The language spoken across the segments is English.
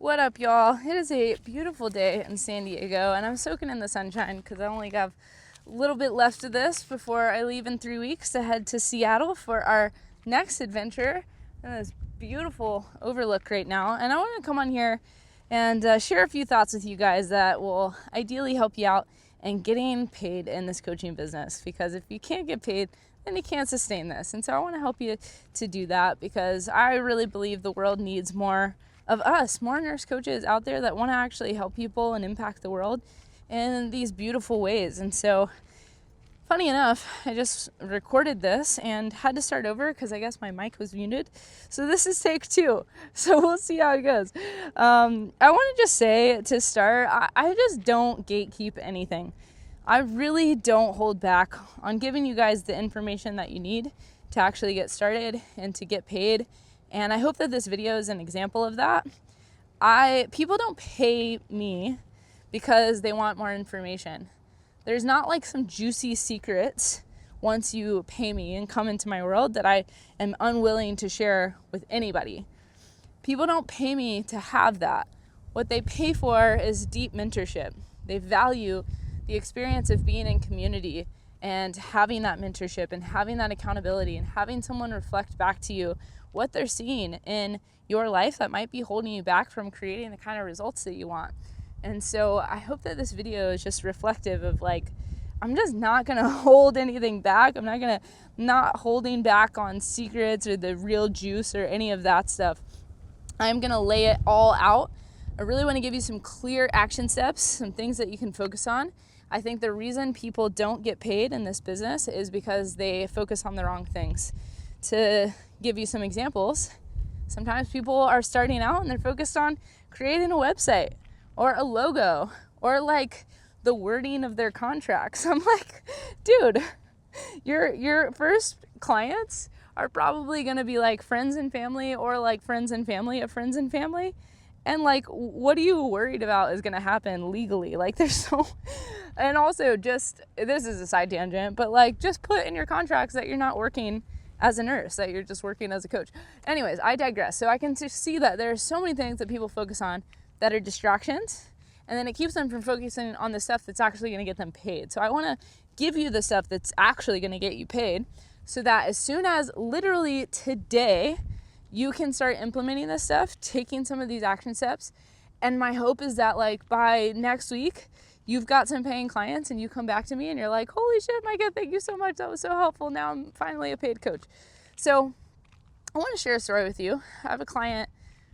What up, y'all? It is a beautiful day in San Diego, and I'm soaking in the sunshine because I only have a little bit left of this before I leave in 3 weeks to head to Seattle for our next adventure. And this beautiful overlook right now, and I want to come on here and share a few thoughts with you guys that will ideally help you out in getting paid in this coaching business, because if you can't get paid, then you can't sustain this. And so I want to help you to do that, because I really believe the world needs more of us, more nurse coaches out there that want to actually help people and impact the world in these beautiful ways. And so, funny enough, I just recorded this and had to start over because I guess my mic was muted. So this is take 2. So we'll see how it goes. I want to just say to start, I just don't gatekeep anything. I really don't hold back on giving you guys the information that you need to actually get started and to get paid. And I hope that this video is an example of that. People don't pay me because they want more information. There's not like some juicy secrets once you pay me and come into my world that I am unwilling to share with anybody. People don't pay me to have that. What they pay for is deep mentorship. They value the experience of being in community and having that mentorship and having that accountability and having someone reflect back to you what they're seeing in your life that might be holding you back from creating the kind of results that you want. And so I hope that this video is just reflective of like, I'm just not going to hold anything back. I'm not holding back on secrets or the real juice or any of that stuff. I'm going to lay it all out. I really want to give you some clear action steps, some things that you can focus on. I think the reason people don't get paid in this business is because they focus on the wrong things. To give you some examples, sometimes people are starting out and they're focused on creating a website or a logo or like the wording of their contracts. I'm like, dude, your first clients are probably going to be like friends and family or like friends and family of friends and family. And like, what are you worried about is going to happen legally? Like and also just, this is a side tangent, but like just put in your contracts that you're not working as a nurse, that you're just working as a coach. Anyways, I digress. So I can just see that there are so many things that people focus on that are distractions, and then it keeps them from focusing on the stuff that's actually going to get them paid. So I want to give you the stuff that's actually going to get you paid, so that as soon as literally today, you can start implementing this stuff, taking some of these action steps. And my hope is that like by next week, you've got some paying clients and you come back to me and you're like, holy shit, Micah, thank you so much. That was so helpful. Now I'm finally a paid coach. So I want to share a story with you. I have a client,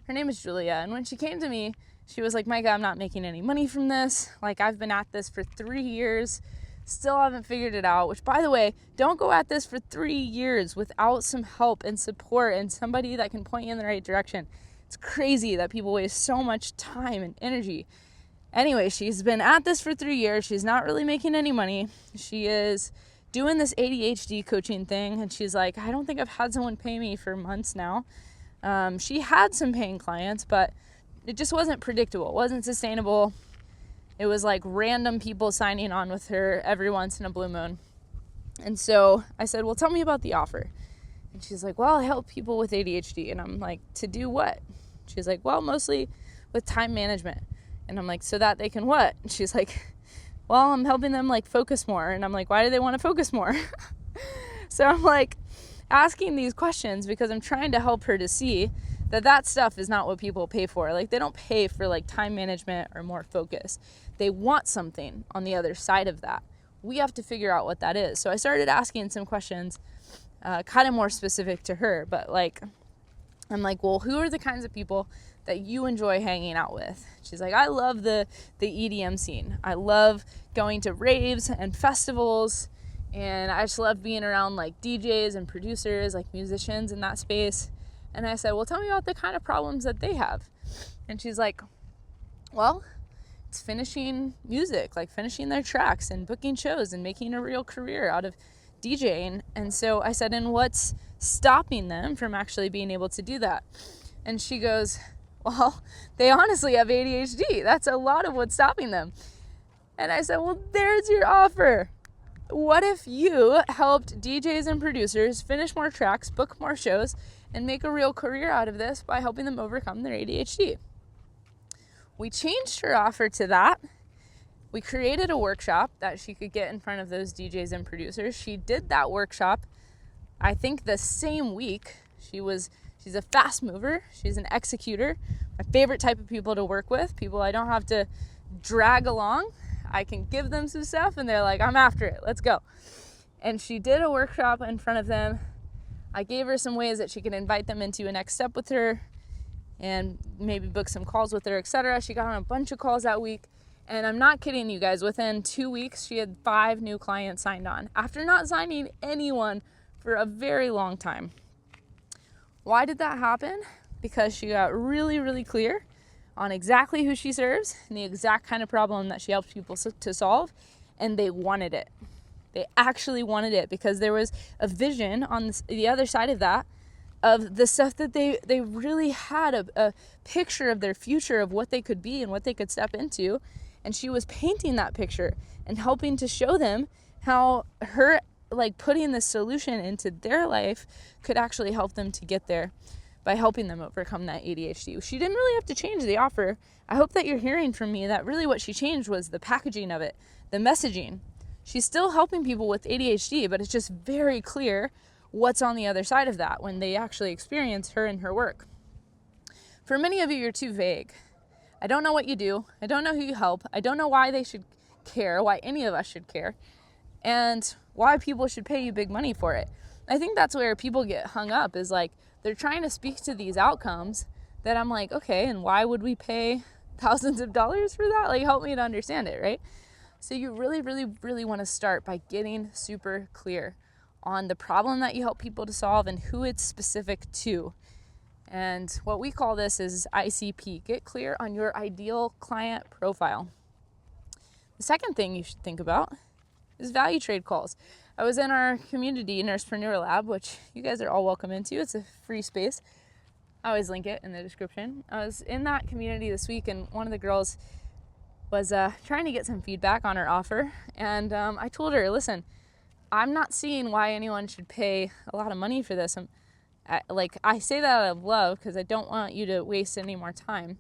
her name is Julia. And when she came to me, she was like, Micah, I'm not making any money from this. Like, I've been at this for 3 years, still haven't figured it out, which by the way, don't go at this for 3 years without some help and support and somebody that can point you in the right direction. It's crazy that people waste so much time and energy. Anyway, she's been at this for 3 years. She's not really making any money. She is doing this ADHD coaching thing, and she's like, I don't think I've had someone pay me for months now. She had some paying clients, but it just wasn't predictable. It wasn't sustainable. It was like random people signing on with her every once in a blue moon. And so I said, well, tell me about the offer. And she's like, well, I help people with ADHD. And I'm like, to do what? She's like, well, mostly with time management. And I'm like, so that they can what? And she's like, well, I'm helping them like focus more. And I'm like, why do they want to focus more? So I'm like asking these questions because I'm trying to help her to see that stuff is not what people pay for. Like, they don't pay for like time management or more focus. They want something on the other side of that. We have to figure out what that is. So I started asking some questions, kind of more specific to her, but like, I'm like, well, who are the kinds of people that you enjoy hanging out with? She's like, I love the EDM scene. I love going to raves and festivals, and I just love being around like DJs and producers, like musicians in that space. And I said, well, tell me about the kind of problems that they have. And she's like, well, it's finishing music, like finishing their tracks and booking shows and making a real career out of DJing. And so I said, and what's stopping them from actually being able to do that? And she goes, well, they honestly have ADHD. That's a lot of what's stopping them. And I said, well, there's your offer. What if you helped DJs and producers finish more tracks, book more shows, and make a real career out of this by helping them overcome their ADHD? We changed her offer to that. We created a workshop that she could get in front of those DJs and producers. She did that workshop, I think the same week. She's a fast mover. She's an executor. My favorite type of people to work with, people I don't have to drag along. I can give them some stuff and they're like, I'm after it, let's go. And she did a workshop in front of them. I gave her some ways that she could invite them into a next step with her and maybe book some calls with her, etc. She got on a bunch of calls that week. And I'm not kidding you guys, within 2 weeks, she had 5 new clients signed on after not signing anyone for a very long time. Why did that happen? Because she got really, really clear on exactly who she serves and the exact kind of problem that she helps people to solve, and they wanted it. They actually wanted it because there was a vision on the other side of that, of the stuff that they really had a picture of their future, of what they could be and what they could step into. And she was painting that picture and helping to show them how her putting the solution into their life could actually help them to get there by helping them overcome that ADHD. She didn't really have to change the offer. I hope that you're hearing from me that really what she changed was the packaging of it, the messaging. She's still helping people with ADHD, but it's just very clear what's on the other side of that when they actually experience her and her work. For many of you, you're too vague. I don't know what you do. I don't know who you help. I don't know why they should care, why any of us should care, and why people should pay you big money for it. I think that's where people get hung up, is like they're trying to speak to these outcomes that I'm like, okay, and why would we pay thousands of dollars for that? Like, help me to understand it, right? So you really, really, really want to start by getting super clear on the problem that you help people to solve and who it's specific to. And what we call this is ICP. Get clear on your ideal client profile. The second thing you should think about is value trade calls. I was in our community Nursepreneur Lab, which you guys are all welcome into. It's a free space. I always link it in the description. I was in that community this week, and one of the girls was trying to get some feedback on her offer. And I told her, listen, I'm not seeing why anyone should pay a lot of money for this. I say that out of love because I don't want you to waste any more time.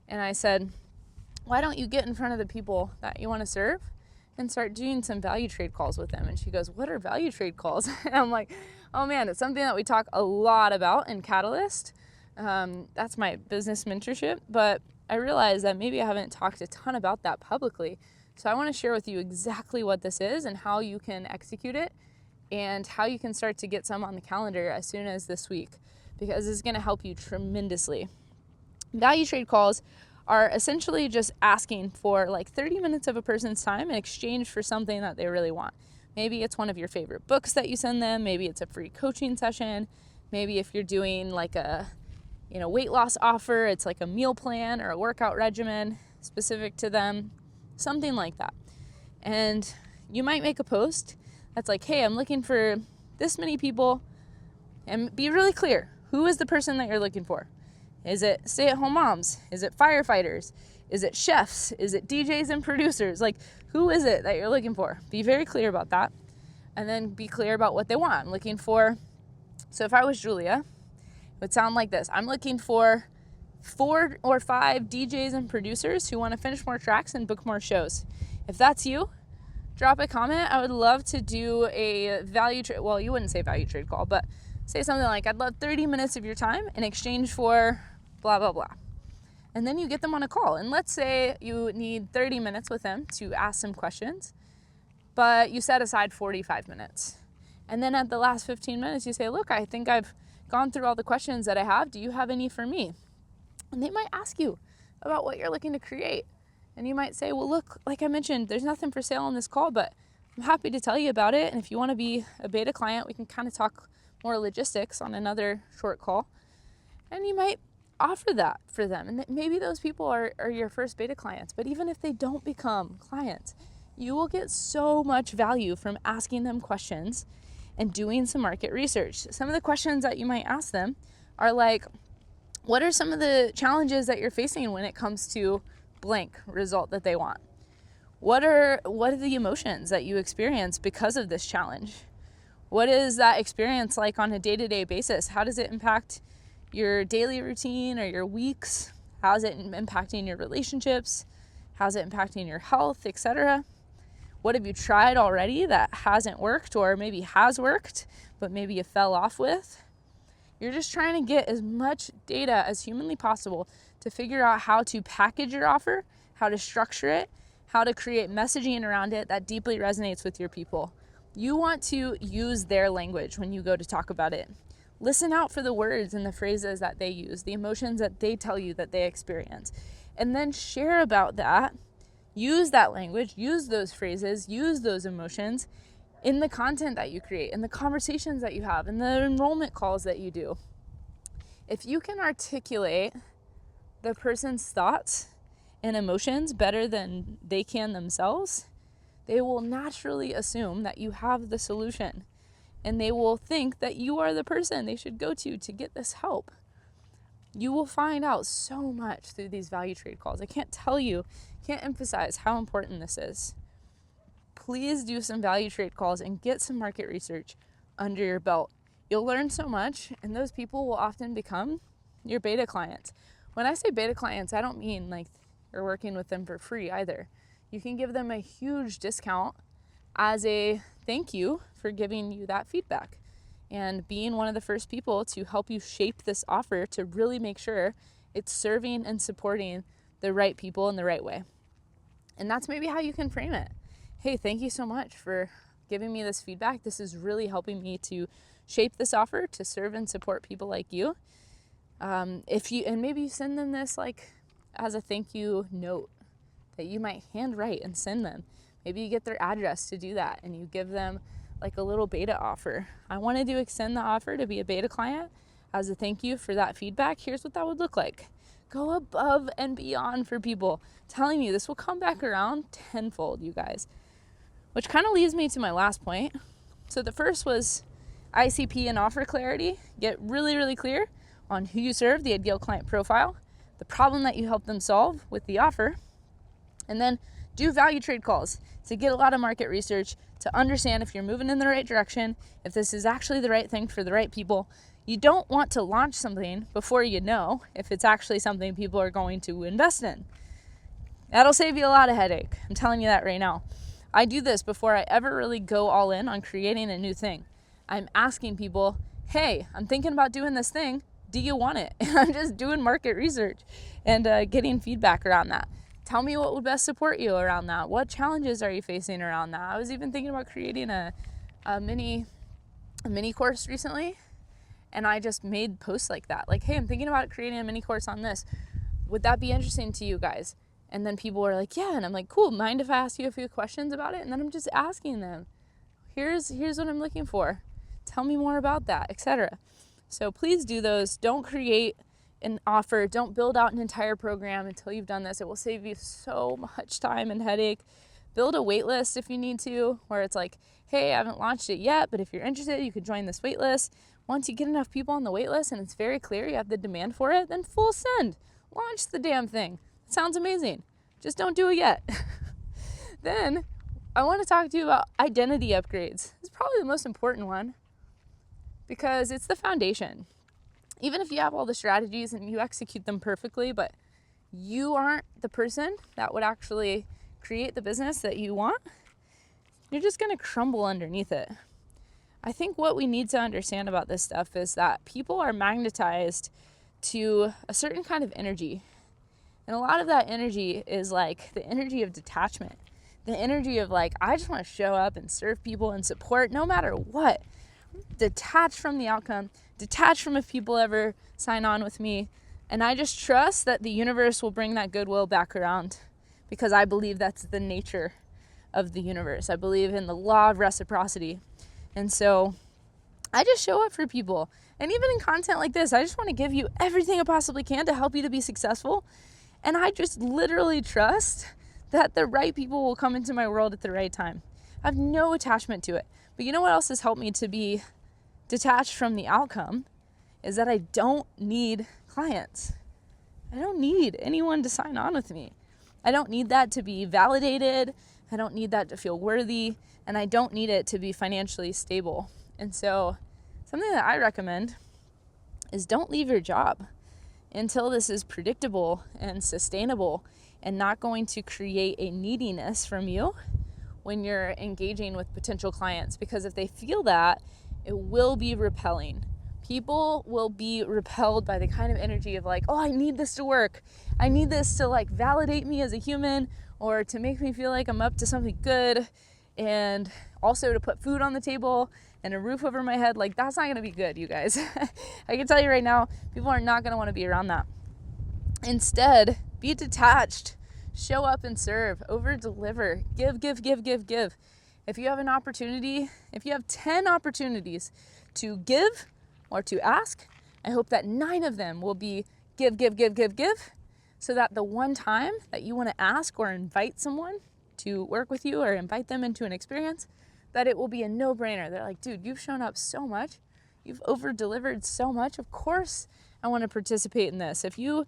And I said, why don't you get in front of the people that you want to serve and start doing some value trade calls with them? And she goes, what are value trade calls? And I'm like, oh man, it's something that we talk a lot about in Catalyst. That's my business mentorship, but I realized that maybe I haven't talked a ton about that publicly. So I want to share with you exactly what this is and how you can execute it, and how you can start to get some on the calendar as soon as this week, because it's going to help you tremendously. Value trade calls are essentially just asking for 30 minutes of a person's time in exchange for something that they really want. Maybe it's one of your favorite books that you send them. Maybe it's a free coaching session. Maybe if you're doing a weight loss offer, it's like a meal plan or a workout regimen specific to them, something like that. And you might make a post that's like, hey, I'm looking for this many people, and be really clear. Who is the person that you're looking for? Is it stay-at-home moms? Is it firefighters? Is it chefs? Is it DJs and producers? Who is it that you're looking for? Be very clear about that. And then be clear about what they want. I'm looking for, so if I was Julia, it would sound like this. I'm looking for 4 or 5 DJs and producers who want to finish more tracks and book more shows. If that's you, drop a comment. I would love to do a value trade. Well, you wouldn't say value trade call, but say something like, I'd love 30 minutes of your time in exchange for blah, blah, blah. And then you get them on a call. And let's say you need 30 minutes with them to ask some questions, but you set aside 45 minutes. And then at the last 15 minutes, you say, look, I think I've gone through all the questions that I have. Do you have any for me? And they might ask you about what you're looking to create. And you might say, well, look, like I mentioned, there's nothing for sale on this call, but I'm happy to tell you about it. And if you want to be a beta client, we can kind of talk more logistics on another short call. And you might offer that for them. And maybe those people are your first beta clients. But even if they don't become clients, you will get so much value from asking them questions and doing some market research. Some of the questions that you might ask them are like, what are some of the challenges that you're facing when it comes to blank result that they want? What are the emotions that you experience because of this challenge? What is that experience like on a day-to-day basis? How does it impact your daily routine or your weeks? How's it impacting your relationships? How's it impacting your health, etc.? What have you tried already that hasn't worked, or maybe has worked, but maybe you fell off with? You're just trying to get as much data as humanly possible to figure out how to package your offer, how to structure it, how to create messaging around it that deeply resonates with your people. You want to use their language when you go to talk about it. Listen out for the words and the phrases that they use, the emotions that they tell you that they experience, and then share about that. Use that language, use those phrases, use those emotions in the content that you create, in the conversations that you have, in the enrollment calls that you do. If you can articulate the person's thoughts and emotions better than they can themselves, they will naturally assume that you have the solution, and they will think that you are the person they should go to get this help. You will find out so much through these value trade calls. I can't emphasize how important this is. Please do some value trade calls and get some market research under your belt. You'll learn so much, and those people will often become your beta clients. When I say beta clients, I don't mean like you're working with them for free either. You can give them a huge discount as a thank you for giving you that feedback and being one of the first people to help you shape this offer to really make sure it's serving and supporting the right people in the right way. And that's maybe how you can frame it. Hey, thank you so much for giving me this feedback. This is really helping me to shape this offer to serve and support people like you. Maybe you send them this like as a thank you note that you might handwrite and send them. Maybe you get their address to do that and you give them like a little beta offer. I wanted to extend the offer to be a beta client as a thank you for that feedback. Here's what that would look like. Go above and beyond for people. Telling you this will come back around tenfold, you guys. Which kind of leads me to my last point. So the first was ICP and offer clarity. Get really, really clear on who you serve, the ideal client profile, the problem that you help them solve with the offer, and then do value trade calls to get a lot of market research to understand if you're moving in the right direction, if this is actually the right thing for the right people. You don't want to launch something before you know if it's actually something people are going to invest in. That'll save you a lot of headache. I'm telling you that right now. I do this before I ever really go all in on creating a new thing. I'm asking people, hey, I'm thinking about doing this thing. Do you want it? And I'm just doing market research and getting feedback around that. Tell me what would best support you around that. What challenges are you facing around that? I was even thinking about creating a mini course recently, and I just made posts like that. Like, hey, I'm thinking about creating a mini course on this. Would that be interesting to you guys? And then people were like, yeah. And I'm like, cool, mind if I ask you a few questions about it? And then I'm just asking them, here's what I'm looking for. Tell me more about that, etc. So please do those. Don't create an offer. Don't build out an entire program until you've done this. It will save you so much time and headache. Build a wait list if you need to, where it's like, hey, I haven't launched it yet, but if you're interested, you could join this wait list. Once you get enough people on the wait list and it's very clear you have the demand for it, then full send. Launch the damn thing. It sounds amazing. Just don't do it yet. Then I want to talk to you about identity upgrades. It's probably the most important one because it's the foundation. Even if you have all the strategies and you execute them perfectly, but you aren't the person that would actually create the business that you want, you're just going to crumble underneath it. I think what we need to understand about this stuff is that people are magnetized to a certain kind of energy. And a lot of that energy is like the energy of detachment. The energy of like, I just want to show up and serve people and support no matter what. Detach from the outcome, detach from if people ever sign on with me. And I just trust that the universe will bring that goodwill back around because I believe that's the nature of the universe. I believe in the law of reciprocity. And so I just show up for people. And even in content like this, I just want to give you everything I possibly can to help you to be successful. And I just literally trust that the right people will come into my world at the right time. I have no attachment to it. But you know what else has helped me to be detached from the outcome is that I don't need clients. I don't need anyone to sign on with me. I don't need that to be validated. I don't need that to feel worthy. And I don't need it to be financially stable. And so something that I recommend is don't leave your job. until this is predictable and sustainable and not going to create a neediness from you when you're engaging with potential clients. Because if they feel that, it will be repelling. People will be repelled by the kind of energy of like, oh, I need this to work. I need this to like validate me as a human, or to make me feel like I'm up to something good, and also to put food on the table and a roof over my head. Like, that's not gonna be good, you guys. I can tell you right now, people are not gonna wanna be around that. Instead, be detached, show up and serve, over deliver, give. If you have an opportunity, if you have 10 opportunities to give or to ask, I hope that 9 of them will be give, so that the one time that you want to ask or invite someone to work with you or invite them into an experience, that it will be a no-brainer. They're like, dude, you've shown up so much, you've over-delivered so much, of course I want to participate in this. If you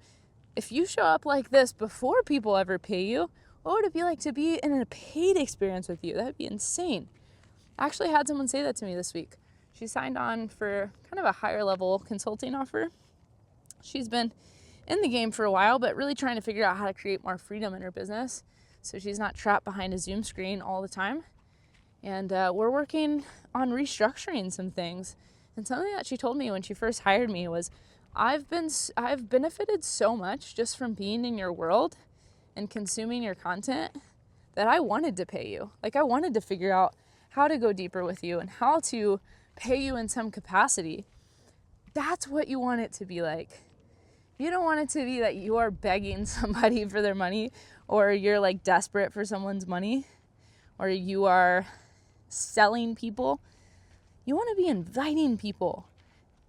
show up like this before people ever pay you, what would it be like to be in a paid experience with you? That would be insane. I actually had someone say that to me this week. She signed on for kind of a higher level consulting offer. She's been in the game for a while, but really trying to figure out how to create more freedom in her business so she's not trapped behind a Zoom screen all the time. And we're working on restructuring some things. And something that she told me when she first hired me was, I've benefited so much just from being in your world and consuming your content that I wanted to pay you. Like, I wanted to figure out how to go deeper with you and how to pay you in some capacity. That's what you want it to be like. You don't want it to be that you are begging somebody for their money, or you're like desperate for someone's money, or you are selling people. You want to be inviting people,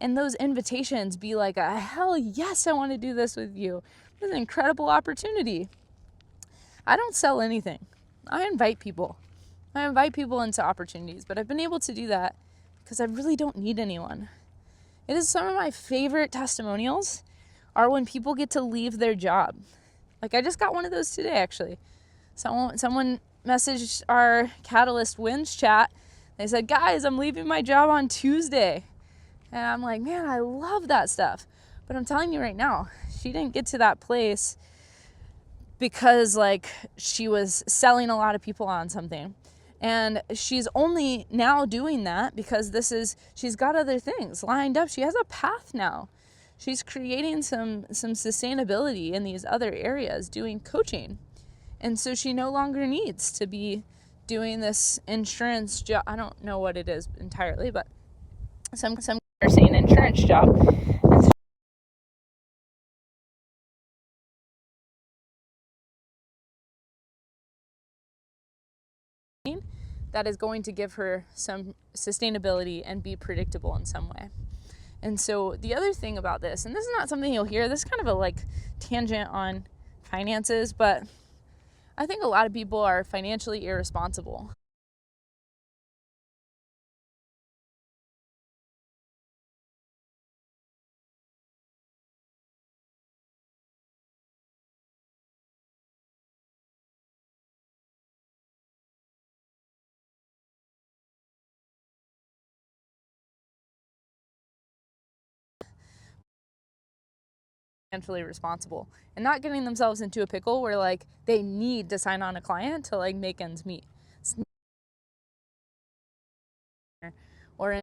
and those invitations be like a hell yes, I want to do this with you. It's an incredible opportunity. I don't sell anything. I invite people. I invite people into opportunities, but I've been able to do that because I really don't need anyone. It is some of my favorite testimonials are when people get to leave their job. Like, I just got one of those today, actually. Someone messaged our Catalyst Wins chat. They said, guys, I'm leaving my job on Tuesday. And I'm like, man, I love that stuff. But I'm telling you right now, she didn't get to that place because like she was selling a lot of people on something. And she's only now doing that because she's got other things lined up. She has a path now. She's creating some sustainability in these other areas, doing coaching. And so she no longer needs to be doing this insurance job. I don't know what it is entirely, but some are saying insurance job. And so that is going to give her some sustainability and be predictable in some way. And so the other thing about this, and this is not something you'll hear, this is kind of a like tangent on finances, but I think a lot of people are financially irresponsible. Financially responsible and not getting themselves into a pickle where like they need to sign on a client to like make ends meet. Or in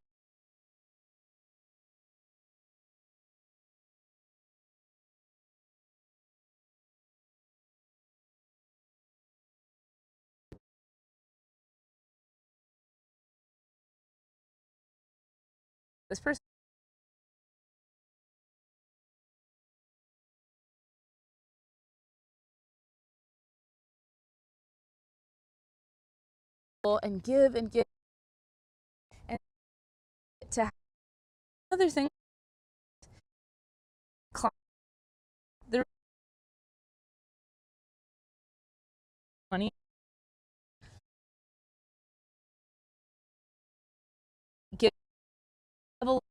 this person and give and to have another thing, the money, give level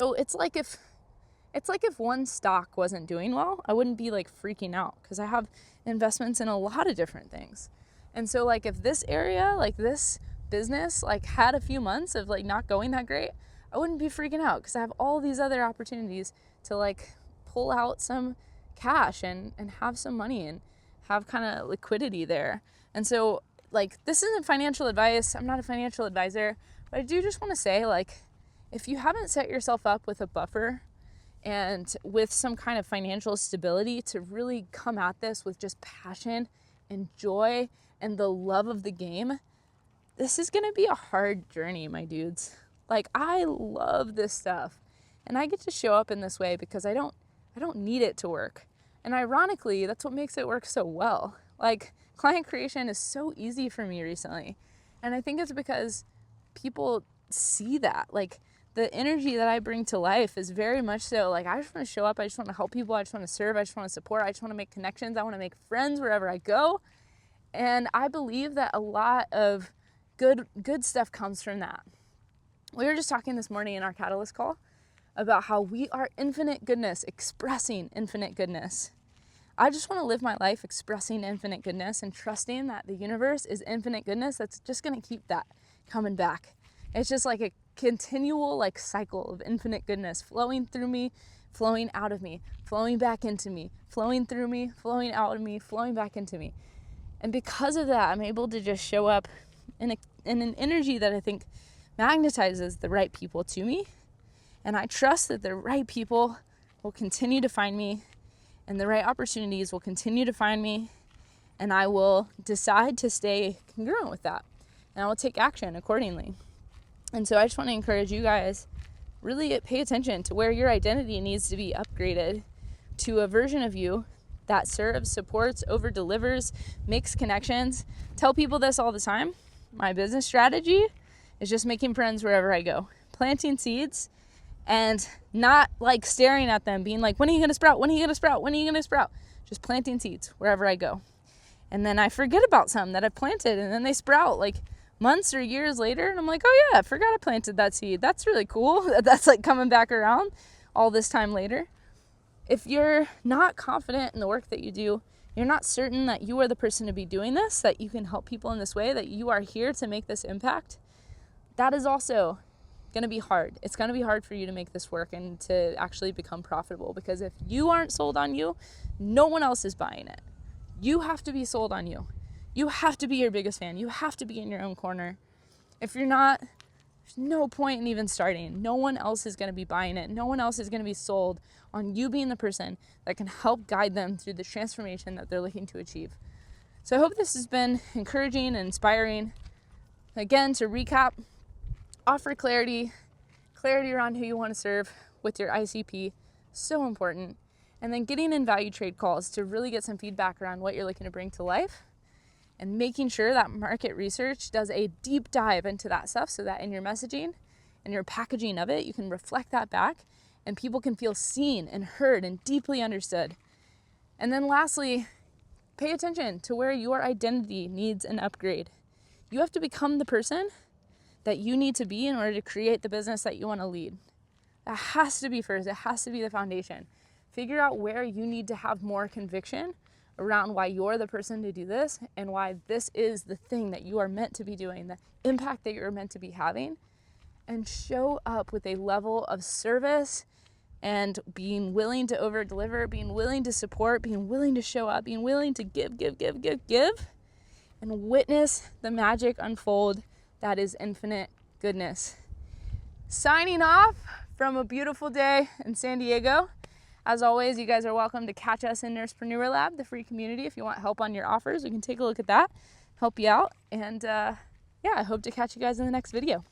So it's like if one stock wasn't doing well, I wouldn't be like freaking out because I have investments in a lot of different things. And so like if this area, like this business, like had a few months of like not going that great, I wouldn't be freaking out because I have all these other opportunities to like pull out some cash and have some money and have kind of liquidity there. And so like this isn't financial advice. I'm not a financial advisor, but I do just want to say, like, if you haven't set yourself up with a buffer and with some kind of financial stability to really come at this with just passion and joy and the love of the game, this is going to be a hard journey, my dudes. Like, I love this stuff and I get to show up in this way because I don't need it to work. And ironically, that's what makes it work so well. Like, client creation is so easy for me recently. And I think it's because people see that. Like, the energy that I bring to life is very much so like, I just want to show up. I just want to help people. I just want to serve. I just want to support. I just want to make connections. I want to make friends wherever I go. And I believe that a lot of good stuff comes from that. We were just talking this morning in our Catalyst call about how we are infinite goodness, expressing infinite goodness. I just want to live my life expressing infinite goodness and trusting that the universe is infinite goodness that's just going to keep that coming back. It's just like a continual like cycle of infinite goodness flowing through me, flowing out of me, flowing back into me, flowing through me, flowing out of me, flowing back into me. And because of that, I'm able to just show up in an energy that I think magnetizes the right people to me. And I trust that the right people will continue to find me and the right opportunities will continue to find me. And I will decide to stay congruent with that. And I will take action accordingly. And so I just want to encourage you guys, really pay attention to where your identity needs to be upgraded to a version of you that serves, supports, over-delivers, makes connections. Tell people this all the time. My business strategy is just making friends wherever I go. Planting seeds and not like staring at them, being like, when are you going to sprout? When are you going to sprout? When are you going to sprout? Just planting seeds wherever I go. And then I forget about some that I've planted and then they sprout like months or years later, and I'm like, oh yeah, I forgot I planted that seed. That's really cool. That's like coming back around all this time later. If you're not confident in the work that you do, you're not certain that you are the person to be doing this, that you can help people in this way, that you are here to make this impact, that is also going to be hard. It's going to be hard for you to make this work and to actually become profitable, because if you aren't sold on you, no one else is buying it. You have to be sold on you. You have to be your biggest fan. You have to be in your own corner. If you're not, there's no point in even starting. No one else is going to be buying it. No one else is going to be sold on you being the person that can help guide them through the transformation that they're looking to achieve. So I hope this has been encouraging and inspiring. Again, to recap, offer clarity around who you want to serve with your ICP, so important. And then getting in value trade calls to really get some feedback around what you're looking to bring to life. And making sure that market research does a deep dive into that stuff so that in your messaging and your packaging of it, you can reflect that back and people can feel seen and heard and deeply understood. And then lastly, pay attention to where your identity needs an upgrade. You have to become the person that you need to be in order to create the business that you want to lead. That has to be first. It has to be the foundation. Figure out where you need to have more conviction around why you're the person to do this and why this is the thing that you are meant to be doing, the impact that you're meant to be having, and show up with a level of service and being willing to over deliver, being willing to support, being willing to show up, being willing to give, and witness the magic unfold that is infinite goodness. Signing off from a beautiful day in San Diego. As always, you guys are welcome to catch us in Nursepreneur Lab, the free community. If you want help on your offers, we can take a look at that, help you out. And I hope to catch you guys in the next video.